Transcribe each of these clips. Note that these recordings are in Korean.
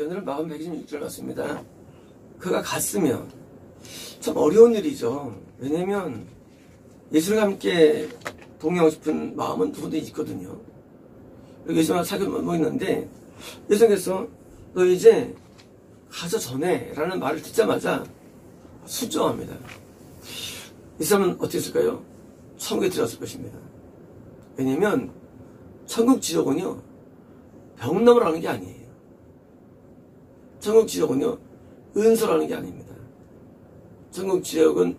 오늘은 마음 126절 같습니다. 그가 갔으면 참 어려운 일이죠. 왜냐면 예수님과 함께 동행하고 싶은 마음은 누구도 있거든요. 예수님과 사귀고 있는데 예수님께서 너 이제 가서 전해 라는 말을 듣자마자 순종합니다. 이 사람은 어떻게 했을까요? 천국에 들어갔을 것입니다. 왜냐면 천국 지옥은요 병 넘으라는 게 아니에요. 천국 지옥은요 은소라는 게 아닙니다. 천국 지옥은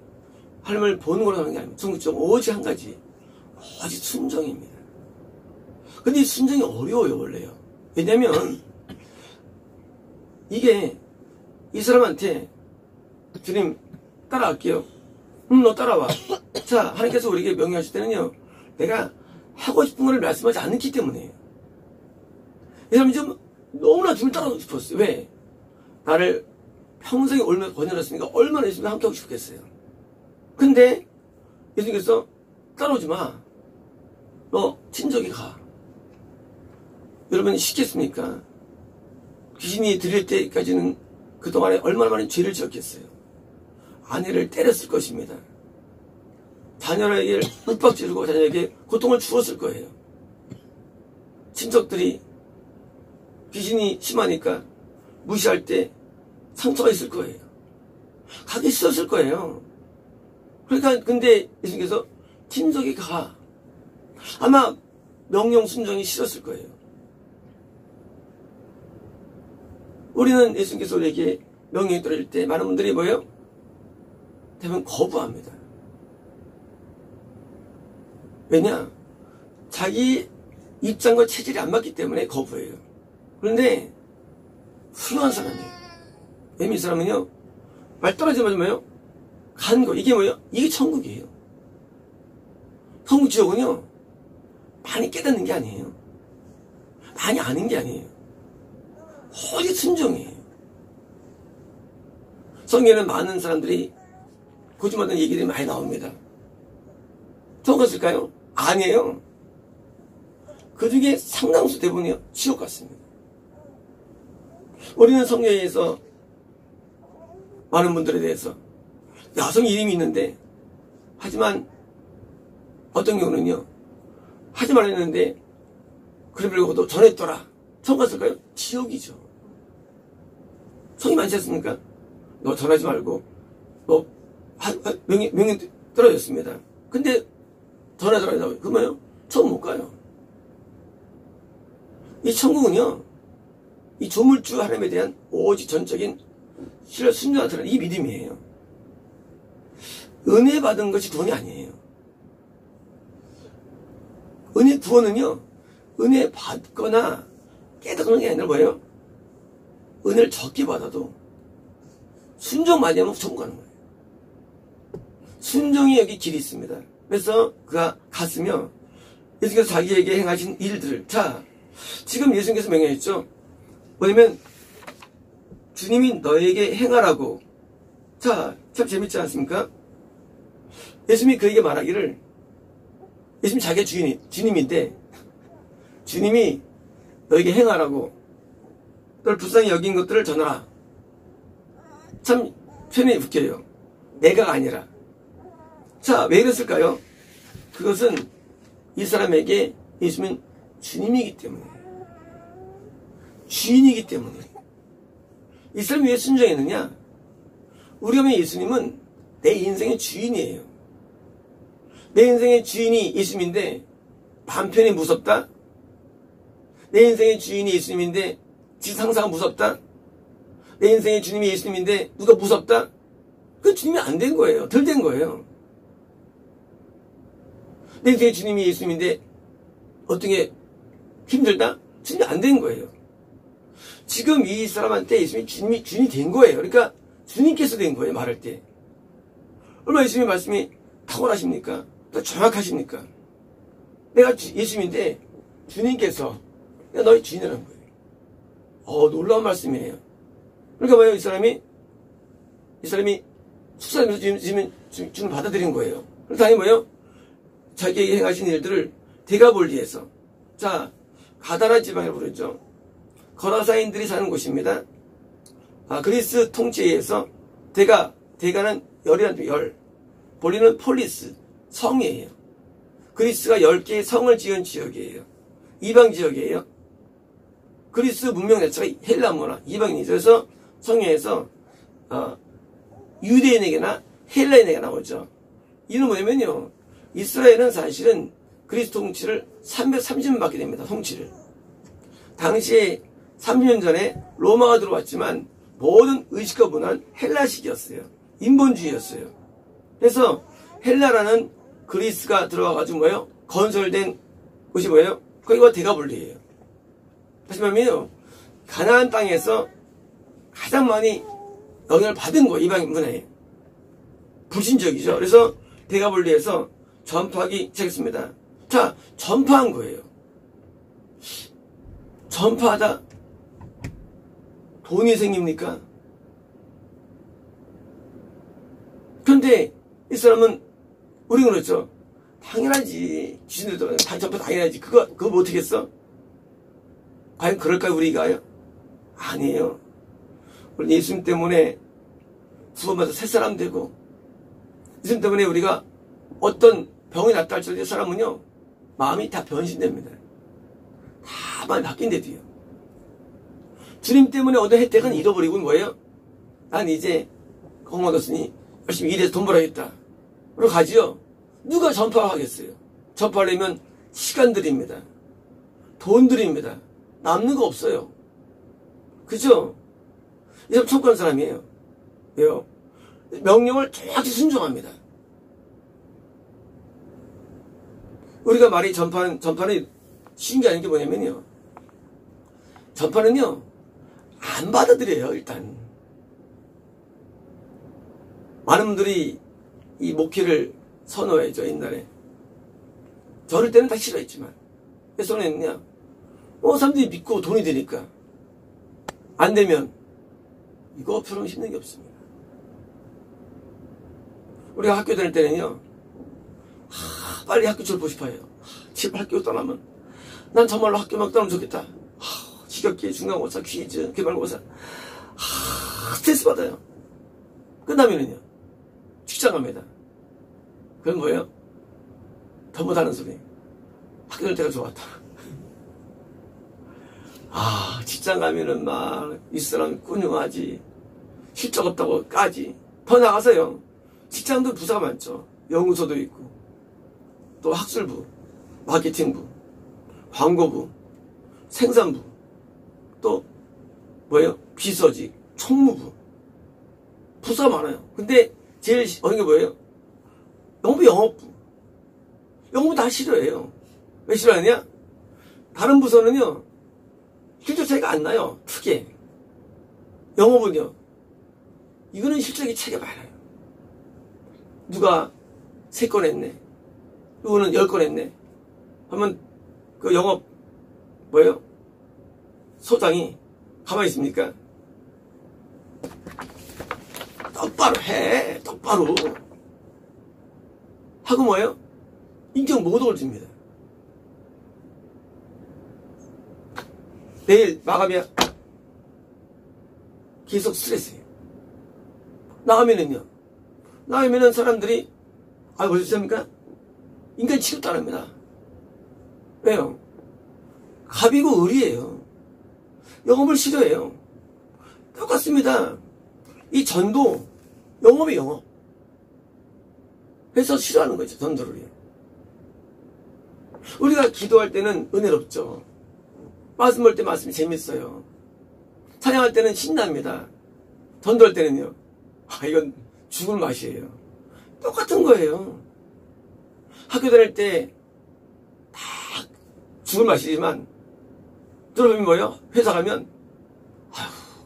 하나님을 보는 거라고 하는 게 아닙니다. 천국 지옥은 오직 한 가지, 오직 순종입니다. 근데 이 순종이 어려워요 원래요. 왜냐면 이게 이 사람한테 주님 따라갈게요. 너 따라와. 자, 하나님께서 우리에게 명령하실 때는요 내가 하고 싶은 걸 말씀하지 않기 때문에요. 이 사람이 좀 너무나 주님을 따라가고 싶었어요. 왜? 나를 평생에 얼마나 권유했으니까 얼마나 예수님과 함께 하고 싶겠어요. 근데 예수님께서 따라오지 마. 너 친척이 가. 여러분 쉽겠습니까? 귀신이 들릴 때까지는 그동안에 얼마나 많은 죄를 지었겠어요. 아내를 때렸을 것입니다. 자녀에게 윽박지르고 자녀에게 고통을 주었을 거예요. 친척들이 귀신이 심하니까 무시할 때 상처가 있을 거예요. 가기 싫었을 거예요. 그러니까 근데 예수님께서 친척이 가. 아마 명령 순종이 싫었을 거예요. 우리는 예수님께서 우리에게 명령이 떨어질 때 많은 분들이 뭐예요? 대부분 거부합니다. 왜냐? 자기 입장과 체질이 안 맞기 때문에 거부해요. 그런데 훌륭한 사람이에요. 이 사람은요 말 떨어지면 뭐예요? 간 거. 이게 뭐예요? 이게 천국이에요. 천국 지옥은요 많이 깨닫는 게 아니에요. 많이 아는 게 아니에요. 오직 순종이에요. 성경에는 많은 사람들이 거짓말하는 얘기들이 많이 나옵니다. 천국 갔을까요? 아니에요. 그 중에 상당수 대부분이 지옥 같습니다. 우리는 성경에서 많은 분들에 대해서 여성 이름이 있는데 하지만 어떤 경우는요 하지 말랬는데 그러려고도 전했더라. 천국 갔을까요? 지옥이죠. 성이 많지 않습니까? 너 전하지 말고 너 명령 떨어졌습니다. 근데 전하더라도 그 뭐예요? 천국 못 가요. 이 천국은요 이 조물주 하나님에 대한 오직 전적인 신뢰 순종하는 드러나는 이 믿음이에요. 은혜 받은 것이 구원이 아니에요. 은혜 구원은요 은혜 받거나 깨닫는 게 아니라 뭐예요? 은혜를 적게 받아도 순종 많이 하면 천국 가는 거예요. 순종이 여기 길이 있습니다. 그래서 그가 갔으며 예수께서 자기에게 행하신 일들을 자 지금 예수님께서 명령했죠. 뭐냐면 주님이 너에게 행하라고. 자, 참 재밌지 않습니까? 예수님이 그에게 말하기를 예수님이 자기가 주님인데 주님이 너에게 행하라고 널 불쌍히 여긴 것들을 전하라. 참 표현이 웃겨요. 내가가 아니라. 자, 왜 이랬을까요? 그것은 이 사람에게 예수님은 주님이기 때문에 주인이기 때문에. 이 사람이 왜 순종했느냐? 우리가 보면 예수님은 내 인생의 주인이에요. 내 인생의 주인이 예수님인데 반편이 무섭다? 내 인생의 주인이 예수님인데 지상사가 무섭다? 내 인생의 주님이 예수님인데 누가 무섭다? 그 주님이 안 된 거예요. 덜 된 거예요. 내 인생의 주님이 예수님인데 어떤 게 힘들다? 주님이 안 된 거예요. 지금 이 사람한테 예수님이 주인이 된 거예요. 그러니까 주님께서 된 거예요. 말할 때. 얼마나 예수님의 말씀이 탁월하십니까? 또 정확하십니까? 내가 예수님인데 주님께서 내가 너의 주인이라는 거예요. 놀라운 말씀이에요. 그러니까 뭐예요? 이 사람이 축사하면서 주님 받아들인 거예요. 그래서 당연히 뭐예요? 자기에게 행하신 일들을 대가볼리에서 자 가다라 지방이라고 그랬죠. 거라사인들이 사는 곳입니다. 그리스 통치에 의해서 대가는 열이라는 열, 폴리는 폴리스, 성이에요. 그리스가 10개의 성을 지은 지역이에요. 이방 지역이에요. 그리스 문명 자체가 헬라 문화, 이방인이죠. 그래서 성경에서 유대인에게나 헬라인에게 나오죠. 이는 뭐냐면요, 이스라엘은 사실은 그리스 통치를 330년 받게 됩니다. 통치를. 당시에 30년 전에 로마가 들어왔지만 모든 의식과 문화는 헬라식이었어요. 인본주의였어요. 그래서 헬라라는 그리스가 들어와가지고 뭐예요? 건설된 곳이 뭐예요? 거기가 대가볼리예요. 다시 말하면요, 가나안 땅에서 가장 많이 영향을 받은 거, 이방 문화에. 불신적이죠. 그래서 대가볼리에서 전파하기 시작했습니다. 자, 전파한 거예요. 전파하다 돈이 생깁니까? 그런데 이 사람은 우리가 그렇죠. 당연하지. 귀신들도 전파 당연하지. 그거 뭐 어떻겠어? 과연 그럴까요, 우리가요? 아니에요. 우리 예수님 때문에 구원받아 새 사람 되고, 예수님 때문에 우리가 어떤 병이 났다 할지라도 이 사람은요, 마음이 다 변신됩니다. 다 마음이 바뀐대도요. 주님 때문에 얻은 혜택은 잃어버리고 뭐예요? 난 이제 공원 얻었으니 열심히 일해서 돈 벌어야겠다. 그러고 가지요. 누가 전파하겠어요? 전파하려면 시간 들입니다. 돈 들입니다. 남는 거 없어요. 그죠? 이 사람 천국 가는 사람이에요. 왜요? 명령을 정확히 순종합니다. 우리가 말이 전파는 쉬운 게 아닌 게 뭐냐면요, 전파는요 안 받아들여요. 일단 많은 분들이 이 목회를 선호해죠. 옛날에 저럴 때는 다 싫어했지만 왜 선호했냐? 사람들이 믿고 돈이 되니까. 안 되면 이거 별로 힘든 게 없습니다. 우리가 학교 다닐 때는요, 빨리 학교 졸업하고 싶어요. 제발 학교 떠나면 난 정말로 학교만 떠나면 좋겠다. 지겹게 중간고사, 퀴즈, 기말고사 스트레스 받아요. 끝나면은요 직장 갑니다. 그건 뭐예요? 더 못하는 소리. 학교 다닐 때가 좋았다. 직장 가면은 막 이 사람 꾼용하지, 실적 없다고 까지. 더 나가서요, 직장도 부서가 많죠. 연구소도 있고, 또 학술부, 마케팅부, 광고부, 생산부, 또 뭐예요? 비서직, 총무부, 부서가 많아요. 근데 제일 어려운 게 뭐예요? 영업부. 영업부 다 싫어해요. 왜 싫어하냐? 다른 부서는요 실적 차이가 안 나요. 크게. 영업은요, 이거는 실적이 차이가 많아요. 누가 3건 했네, 누구는 10건 했네 하면 그 영업 뭐예요? 소장이 가만히 있습니까? 똑바로 해. 똑바로 하고 뭐예요? 인정 못 올립니다. 내일 마감이야. 계속 스트레스예요. 나가면은 사람들이 보셨습니까? 인간 취급도 안 합니다. 왜요? 갑이고 을이에요. 영업을 싫어해요. 똑같습니다. 이 전도 영업이 영업. 그래서 싫어하는 거죠. 전도를요. 우리가 기도할 때는 은혜롭죠. 말씀 볼 때 말씀이 재밌어요. 찬양할 때는 신납니다. 전도할 때는요, 이건 죽을 맛이에요. 똑같은 거예요. 학교 다닐 때 다 죽을 맛이지만 들어보면 뭐예요? 회사 가면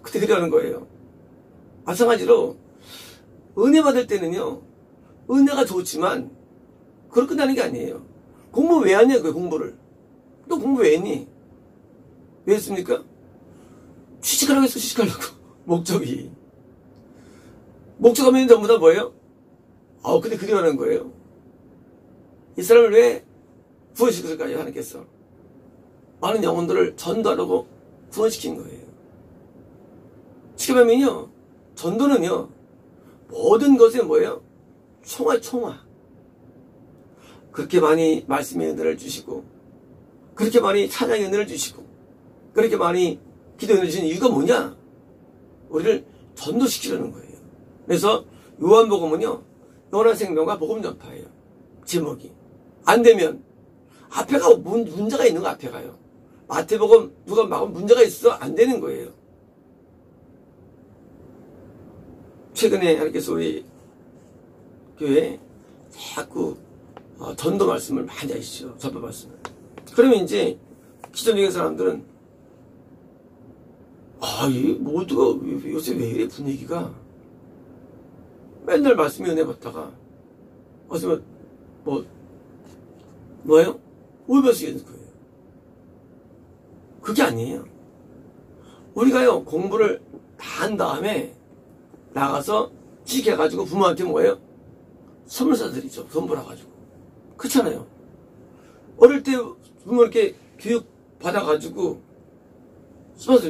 그때 그래하는 거예요. 마찬가지로 은혜 받을 때는요, 은혜가 좋지만 그걸 끝나는 게 아니에요. 공부 왜 하냐, 그 공부를. 너 공부 왜 했니? 왜 했습니까? 취직하려고 했어. 취직하려고. 목적이. 목적하면 전부 다 뭐예요? 근데 그리워하는 거예요. 이 사람을 왜 구원시켰을까요? 하나님께서 많은 영혼들을 전도하려고 구원시킨 거예요. 쉽게 말하면요, 전도는요, 모든 것에 뭐예요? 총아. 그렇게 많이 말씀의 은혜를 주시고, 그렇게 많이 찬양의 은혜를 주시고, 그렇게 많이 기도의 은혜를 주시는 이유가 뭐냐? 우리를 전도시키려는 거예요. 그래서 요한복음은요, 영원한 생명과 복음 전파예요. 제목이. 안 되면, 앞에가 문제가 있는 거 앞에가요. 마태복음, 누가복음 문제가 있어 안 되는 거예요. 최근에 하나님께서 우리 교회에 자꾸 전도 말씀을 많이 하시죠. 전도 말씀을. 그러면 이제 기존적인 사람들은 이 모두가 요새 왜 이래 분위기가 맨날 말씀에 은혜 받다가 어서 뭐예요? 울면서 거예요. 그게 아니에요. 우리가요 공부를 다 한 다음에 나가서 취직해가지고 부모한테 뭐예요? 선물 사드리죠. 돈 벌어가지고. 그렇잖아요. 어릴 때 부모 이렇게 교육 받아가지고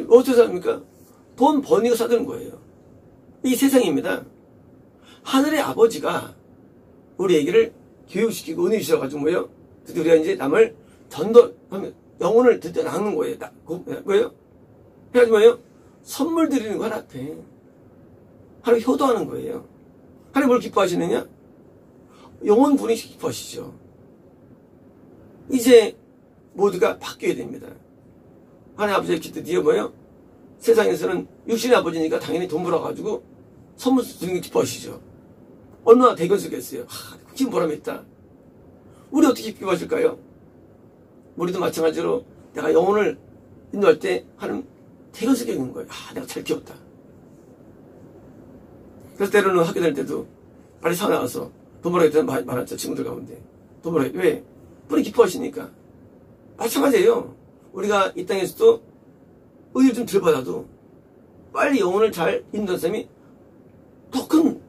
어떻게 삽니까? 돈 버니까 사드는 거예요. 이 세상입니다. 하늘의 아버지가 우리 애기를 교육시키고 은혜 주셔가지고 뭐예요? 드디어 우리가 이제 남을 전도하면 영혼을 드디어 낳는 거예요. 뭐예요? 해가지고 뭐예요? 선물 드리는 거 하나 앞에. 하나님 효도하는 거예요. 하나님 뭘 기뻐하시느냐? 영혼 분이 기뻐하시죠. 이제 모두가 바뀌어야 됩니다. 하나님 아버지의 드디어 뭐예요? 세상에서는 육신의 아버지니까 당연히 돈 벌어가지고 선물 주는 게 기뻐하시죠. 얼마나 대견스럽겠어요. 기쁜 보람이 있다. 우리 어떻게 기뻐하실까요? 우리도 마찬가지로 내가 영혼을 인도할 때 하나님 대견스럽게 있는 거예요. 내가 잘 키웠다. 그래서 때로는 학교 다닐 때도 빨리 사 나와서 돈 벌어야겠다는 많았죠. 친구들 가운데. 돈 벌어야겠다. 왜? 뿌리 기뻐하시니까. 마찬가지예요. 우리가 이 땅에서도 의를 좀 들받아도 빨리 영혼을 잘 인도하는 사람이 더 큰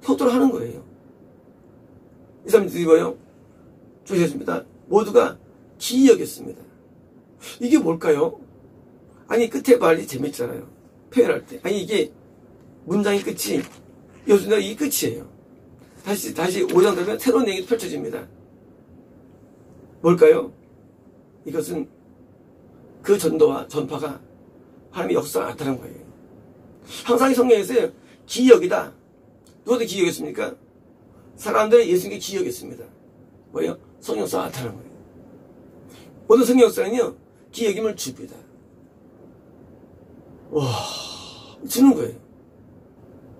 효도를 하는 거예요. 이 사람들이 뭐예요? 조심했습니다. 모두가 기이 여겼습니다. 이게 뭘까요? 아니 끝에 말이 재밌잖아요. 표현할 때. 아니 이게 문장의 끝이 요즘 이 끝이에요. 다시 5장 되면 새로운 얘기가 펼쳐집니다. 뭘까요? 이것은 그 전도와 전파가 하나님의 역사가 나타난 거예요. 항상 이 성경에서 기여기다. 누구도 기여겠습니까? 사람들이 예수님께 기여겠습니다. 뭐예요? 성경 역사가 나타난 거예요. 모든 성경 역사는요, 기여김을 줍니다. 주는 거예요.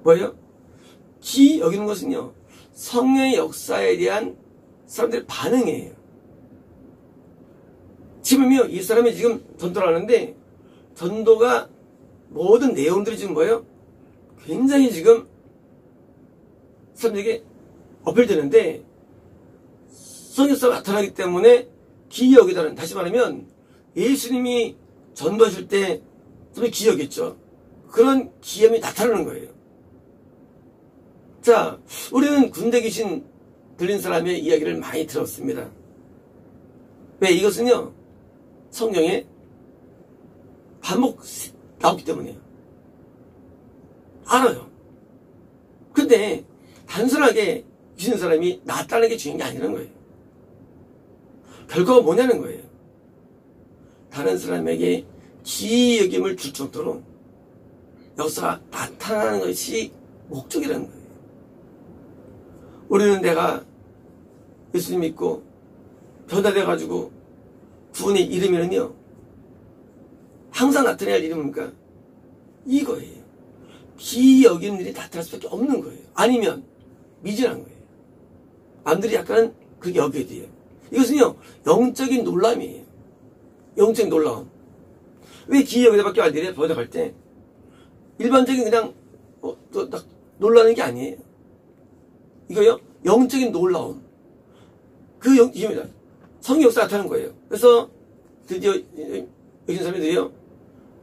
뭐예요? 기여기는 것은요, 성령의 역사에 대한 사람들의 반응이에요. 지금요, 이 사람이 지금 전도를 하는데, 전도가 모든 내용들이 지금 뭐예요? 굉장히 지금 사람들에게 어필되는데, 성경사가 나타나기 때문에 기여기다는, 다시 말하면 예수님이 전도하실 때 좀 기여겠죠. 그런 기염이 나타나는 거예요. 자, 우리는 군대 귀신 들린 사람의 이야기를 많이 들었습니다. 왜? 이것은요, 성경에 반복 나오기 때문이에요. 알아요. 근데 단순하게 귀신 사람이 낫다는 게 중요한 게 아니라는 거예요. 결과가 뭐냐는 거예요. 다른 사람에게 기여김을 줄 정도로 역사가 나타나는 것이 목적이라는 거예요. 우리는 내가 예수님 믿고 변화돼가지고 구원의 이름이는요, 항상 나타나야 할 이름입니까? 이거예요. 기여기는 일이 나타날 수밖에 없는 거예요. 아니면 미진한 거예요. 남들이 약간은 그렇게 여겨야 돼요. 이것은요, 영적인 놀람이에요. 영적인 놀라움. 왜 기여기다밖에 안 되냐? 번역할 때 일반적인 그냥 놀라는 게 아니에요. 이거요, 영적인 놀라움. 그 영입니다. 성경 역사 나타나는 거예요. 그래서 드디어 여기 사람들이요,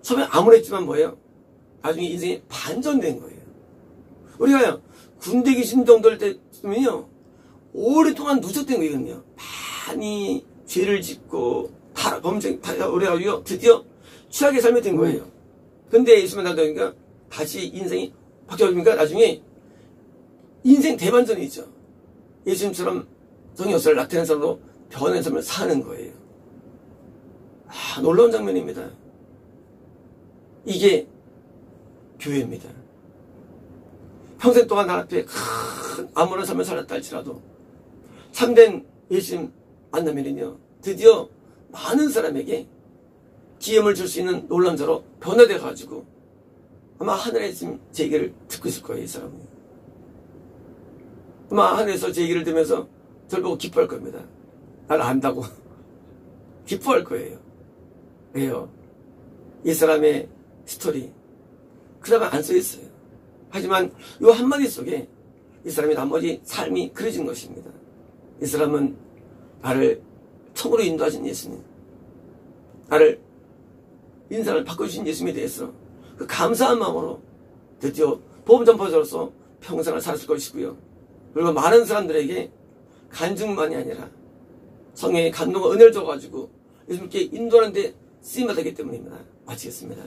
처음에 암울했지만 뭐예요? 나중에 인생이 반전된 거예요. 우리가요, 군대 귀신 정도일 때면요, 오랫동안 누적된 거거든요. 많이 죄를 짓고 범죄 우리가 드디어 취하게 삶이 된 거예요. 근데 예수 만나니까 다시 인생이 바뀌어집니까? 나중에 인생 대반전이죠. 예수님처럼 성의 역사를 나타내는 사람으로 변한 삶을 사는 거예요. 놀라운 장면입니다. 이게 교회입니다. 평생 동안 나 앞에 큰 아무런 삶을 살았다 할지라도 참된 예수님 만나면요, 드디어 많은 사람에게 기염을 줄 수 있는 놀라운 자로 변화되어 가지고 아마 하늘에 지금 제 얘기를 듣고 있을 거예요. 이 사람은 아마 하늘에서 제 얘기를 들으면서 저를 보고 기뻐할 겁니다. 날 안다고 기뻐할 거예요. 왜요? 이 사람의 스토리 그다음에 안 써있어요. 하지만 이 한마디 속에 이 사람의 나머지 삶이 그려진 것입니다. 이 사람은 나를 청으로 인도하신 예수님, 나를 인생을 바꿔주신 예수님에 대해서 그 감사한 마음으로 드디어 복음 전파자로서 평생을 살았을 것이고요. 그리고 많은 사람들에게 간증만이 아니라 성령의 감동과 은혜를 줘가지고 예수님께 인도하는 데 쓰임받았기 때문입니다. 마치겠습니다.